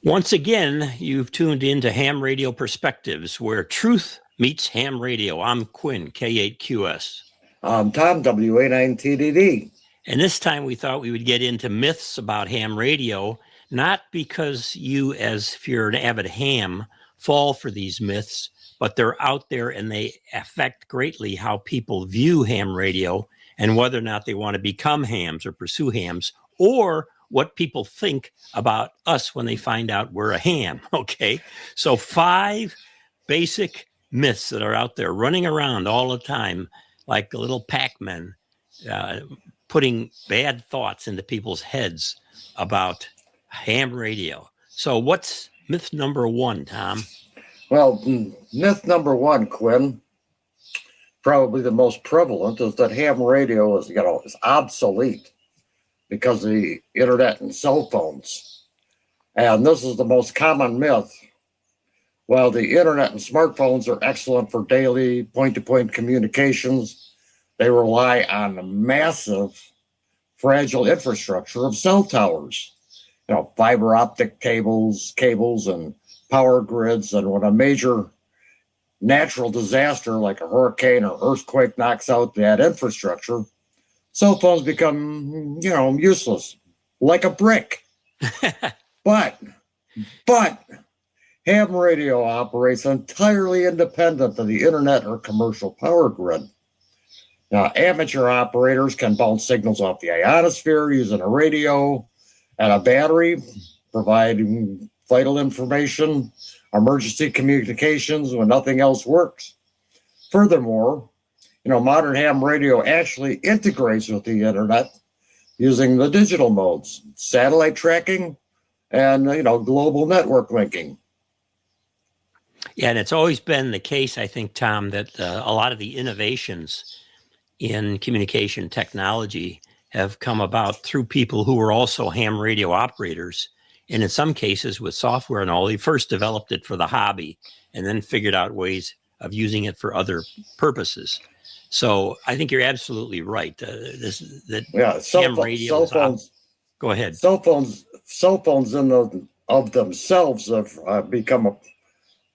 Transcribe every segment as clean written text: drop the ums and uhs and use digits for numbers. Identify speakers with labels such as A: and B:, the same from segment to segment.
A: Once again, you've tuned in to Ham Radio Perspectives, where truth meets ham radio. I'm Quinn, K8QS.
B: I'm Tom, WA9TDD.
A: And this time we thought we would get into myths about ham radio, not because you, as if you're an avid ham, fall for these myths, but they're out there and they affect greatly how people view ham radio and whether or not they want to become hams or pursue hams, or what people think about us when they find out we're a ham, okay? So 5 basic myths that are out there running around all the time like little Pac-Men, putting bad thoughts into people's heads about ham radio. So what's myth number 1, Tom?
B: Well, myth number 1, Quinn, probably the most prevalent, is that ham radio is obsolete because of the internet and cell phones. And this is the most common myth. While the internet and smartphones are excellent for daily point-to-point communications, they rely on a massive, fragile infrastructure of cell towers, fiber optic cables, and power grids. And when a major natural disaster like a hurricane or earthquake knocks out that infrastructure, cell phones become, useless, like a brick. But ham radio operates entirely independent of the internet or commercial power grid. Now, amateur operators can bounce signals off the ionosphere using a radio and a battery, providing vital information, emergency communications when nothing else works. Furthermore, modern ham radio actually integrates with the internet using the digital modes, satellite tracking, and, global network linking.
A: Yeah, and it's always been the case, I think, Tom, that a lot of the innovations in communication technology have come about through people who were also ham radio operators. And in some cases with software and all, they first developed it for the hobby and then figured out ways of using it for other purposes. So I think you're absolutely right. Ham radio.
B: Cell phones.
A: Go ahead.
B: Cell phones of themselves have become an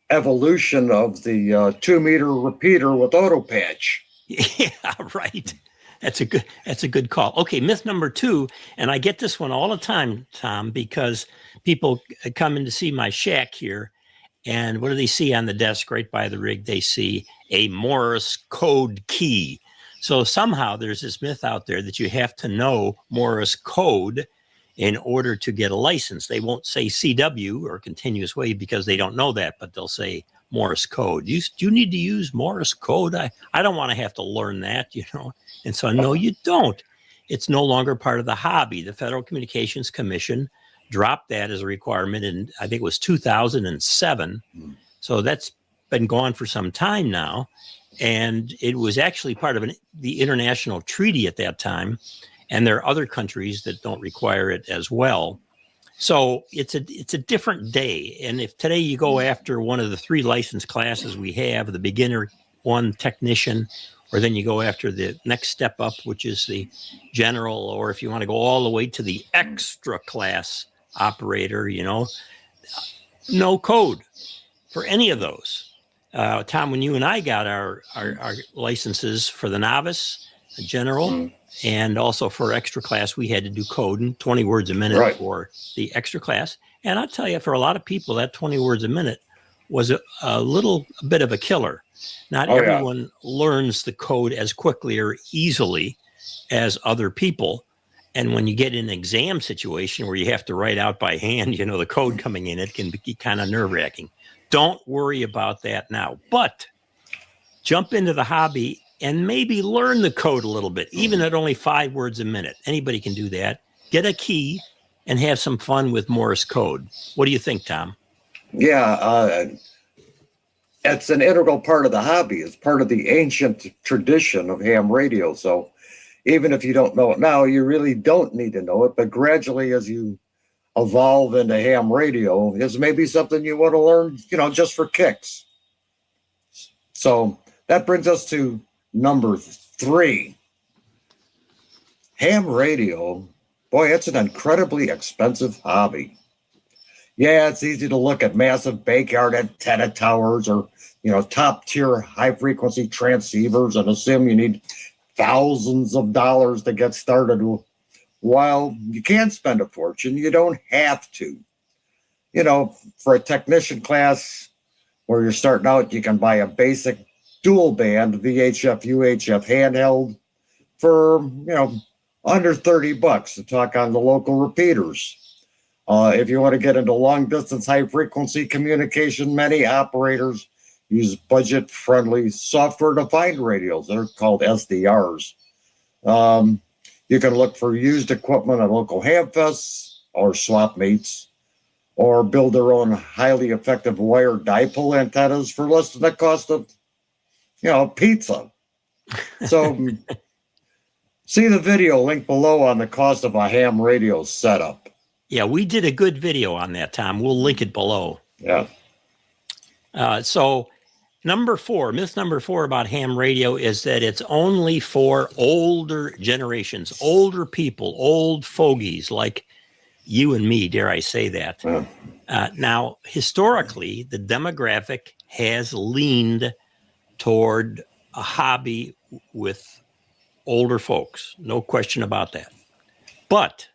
B: evolution of the 2-meter repeater with auto patch.
A: Yeah, right. That's a good call. Okay, myth number 2, and I get this one all the time, Tom, because people come in to see my shack here, and what do they see on the desk right by the rig? They see a Morse code key. So somehow there's this myth out there that you have to know Morse code in order to get a license. They won't say CW or continuous wave because they don't know that, but they'll say Morse code. Do you need to use Morse code? I don't want to have to learn that, And so, no, you don't. It's no longer part of the hobby. The Federal Communications Commission dropped that as a requirement in, I think it was 2007. So that's been gone for some time now. And it was actually part of the international treaty at that time. And there are other countries that don't require it as well. So it's a different day. And if today you go after one of the 3 license classes we have, the beginner one, technician, or then you go after the next step up, which is the general, or if you want to go all the way to the extra class operator, no code for any of those. Tom, when you and I got our licenses for the novice, the general, and also for extra class, we had to do code and 20 words a minute for the extra class. And I'll tell you, for a lot of people, that 20 words a minute was a little bit of a killer. Not everyone learns the code as quickly or easily as other people. And when you get in an exam situation where you have to write out by hand, the code coming in, it can be kind of nerve-wracking. Don't worry about that now. But jump into the hobby and maybe learn the code a little bit, even at only 5 words a minute. Anybody can do that. Get a key and have some fun with Morse code. What do you think, Tom?
B: Yeah, it's an integral part of the hobby. It's part of the ancient tradition of ham radio. So even if you don't know it now, you really don't need to know it. But gradually, as you evolve into ham radio, it's maybe something you want to learn, just for kicks. So that brings us to number 3. Ham radio, boy, it's an incredibly expensive hobby. Yeah, it's easy to look at massive backyard antenna towers or, top tier high frequency transceivers and assume you need thousands of dollars to get started. While you can spend a fortune, you don't have to. For a technician class where you're starting out, you can buy a basic dual band VHF UHF handheld for, under $30 to talk on the local repeaters. If you want to get into long distance, high frequency communication, many operators use budget friendly software defined radios. They're called SDRs. You can look for used equipment at local hamfests or swap meets, or build their own highly effective wire dipole antennas for less than the cost of, pizza. So see the video link below on the cost of a ham radio setup.
A: Yeah, we did a good video on that, Tom. We'll link it below.
B: Yeah.
A: So myth number 4 about ham radio is that it's only for older generations, older people, old fogies like you and me, dare I say that.
B: Yeah.
A: Now, historically, the demographic has leaned toward a hobby with older folks. No question about that. But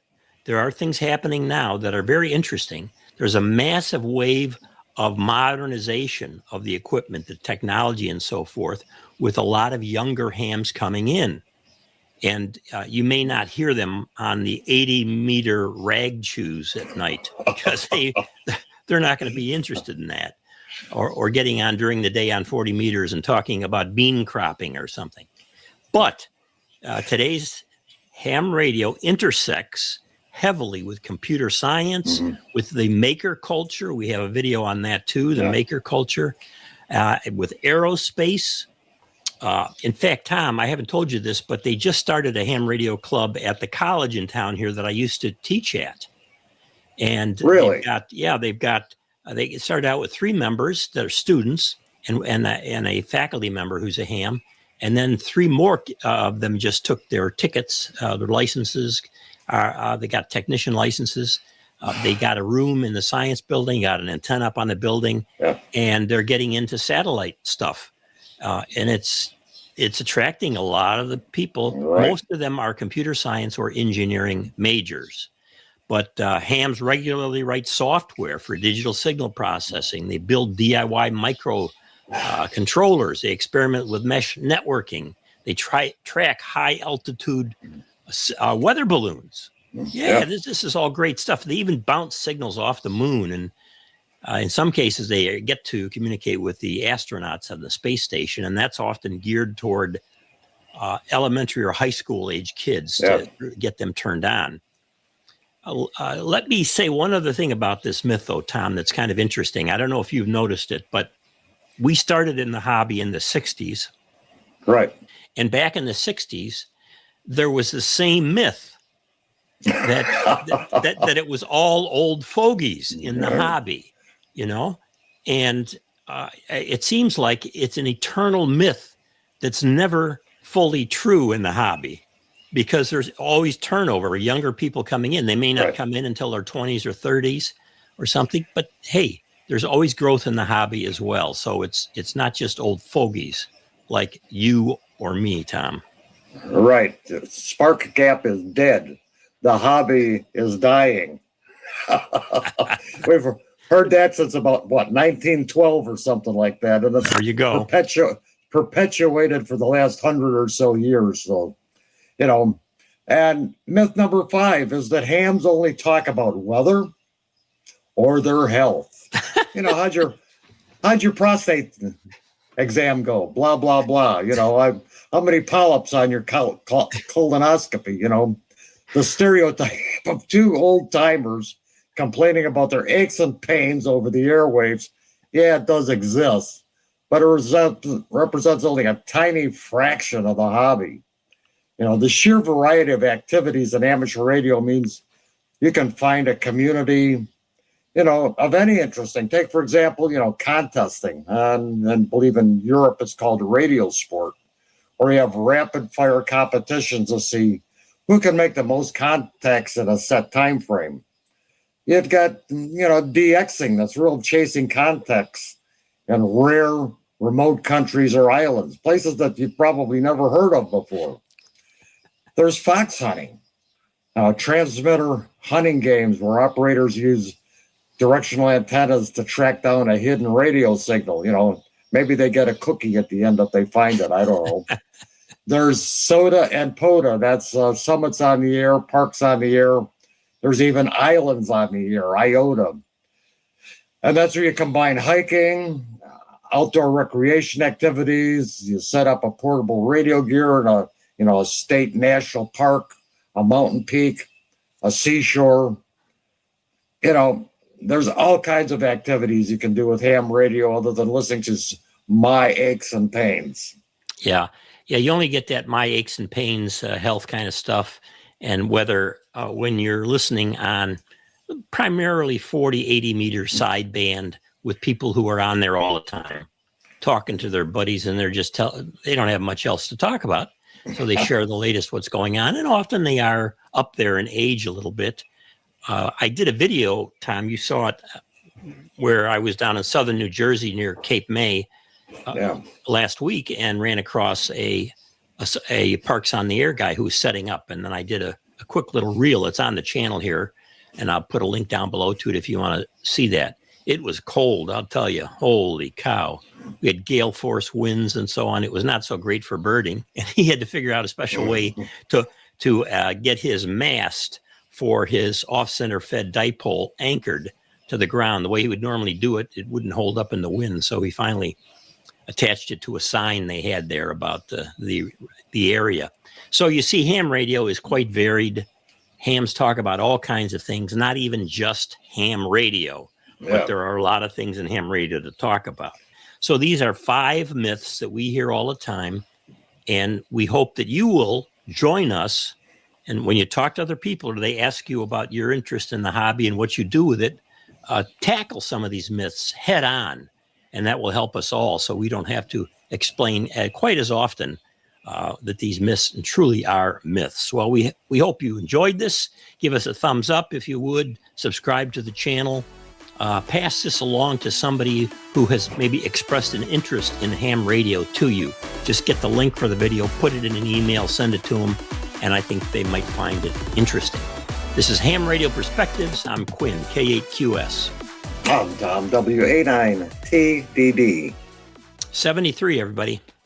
A: there are things happening now that are very interesting. There's a massive wave of modernization of the equipment, the technology, and so forth, with a lot of younger hams coming in. And you may not hear them on the 80-meter rag chews at night because they're not going to be interested in that, or getting on during the day on 40 meters and talking about bean cropping or something. But today's ham radio intersects heavily with computer science, with the maker culture. We have a video on that too, the maker culture, with aerospace. In fact, Tom, I haven't told you this, but they just started a ham radio club at the college in town here that I used to teach at. And
B: really,
A: they started out with 3 members that are students and a faculty member who's a ham. And then 3 more of them just took their tickets, their licenses. They got technician licenses. They got a room in the science building, got an antenna up on the building, and they're getting into satellite stuff. And it's attracting a lot of the people.
B: Right.
A: Most of them are computer science or engineering majors. But hams regularly write software for digital signal processing. They build DIY micro controllers. They experiment with mesh networking. They track high altitude weather balloons. Yeah, this is all great stuff. They even bounce signals off the moon, and in some cases they get to communicate with the astronauts on the space station, and that's often geared toward elementary or high school age kids to get them turned on. Let me say one other thing about this myth, though, Tom, that's kind of interesting. I don't know if you've noticed it, but we started in the hobby in the 60s.
B: Right.
A: And back in the 60s, there was the same myth that it was all old fogies in the hobby, and it seems like it's an eternal myth that's never fully true in the hobby, because there's always turnover, younger people coming in. They may not come in until their 20s or 30s or something, but hey, there's always growth in the hobby as well. So it's not just old fogies like you or me, Tom.
B: Right. The spark gap is dead. The hobby is dying. We've heard that since about 1912 or something like that, and it's
A: there you go.
B: Perpetuated for the last 100 or so years. So, and myth number 5 is that hams only talk about weather or their health. How'd your prostate exam go? Blah blah blah. How many polyps on your colonoscopy? The stereotype of 2 old timers complaining about their aches and pains over the airwaves. Yeah, it does exist, but it represents only a tiny fraction of the hobby. The sheer variety of activities in amateur radio means you can find a community, of any interesting. Take, for example, contesting, and believe in Europe it's called radio sport, where you have rapid fire competitions to see who can make the most contacts in a set time frame. You've got, DXing, that's real chasing context in rare remote countries or islands, places that you've probably never heard of before. There's fox hunting, transmitter hunting games where operators use directional antennas to track down a hidden radio signal. Maybe they get a cookie at the end if they find it. I don't know. There's soda and POTA. That's summits on the air, parks on the air. There's even islands on the air, IOTA. And that's where you combine hiking, outdoor recreation activities. You set up a portable radio gear in a state national park, a mountain peak, a seashore. There's all kinds of activities you can do with ham radio other than listening to my aches and pains.
A: Yeah. You only get that my aches and pains health kind of stuff. And whether when you're listening on primarily 40, 80 meter sideband with people who are on there all the time, talking to their buddies, and they're just they don't have much else to talk about. So they share the latest what's going on. And often they are up there in age a little bit. I did a video, Tom, you saw it, where I was down in southern New Jersey near Cape May last week and ran across a Parks on the Air guy who was setting up. And then I did a quick little reel. It's on the channel here, and I'll put a link down below to it if you want to see that. It was cold, I'll tell you. Holy cow. We had gale force winds and so on. It was not so great for birding. And he had to figure out a special way to get his mast for his off-center fed dipole anchored to the ground. The way he would normally do it, it wouldn't hold up in the wind. So he finally attached it to a sign they had there about the area. So you see, ham radio is quite varied. Hams talk about all kinds of things, not even just ham radio, but there are a lot of things in ham radio to talk about. So these are 5 myths that we hear all the time, and we hope that you will join us. And when you talk to other people or they ask you about your interest in the hobby and what you do with it, tackle some of these myths head on, and that will help us all so we don't have to explain quite as often that these myths truly are myths. Well, we hope you enjoyed this. Give us a thumbs up if you would. Subscribe to the channel. Pass this along to somebody who has maybe expressed an interest in ham radio to you. Just get the link for the video, put it in an email, send it to them, and I think they might find it interesting. This is Ham Radio Perspectives. I'm Quinn, K8QS.
B: I'm Tom, W89TDD.
A: 73, everybody.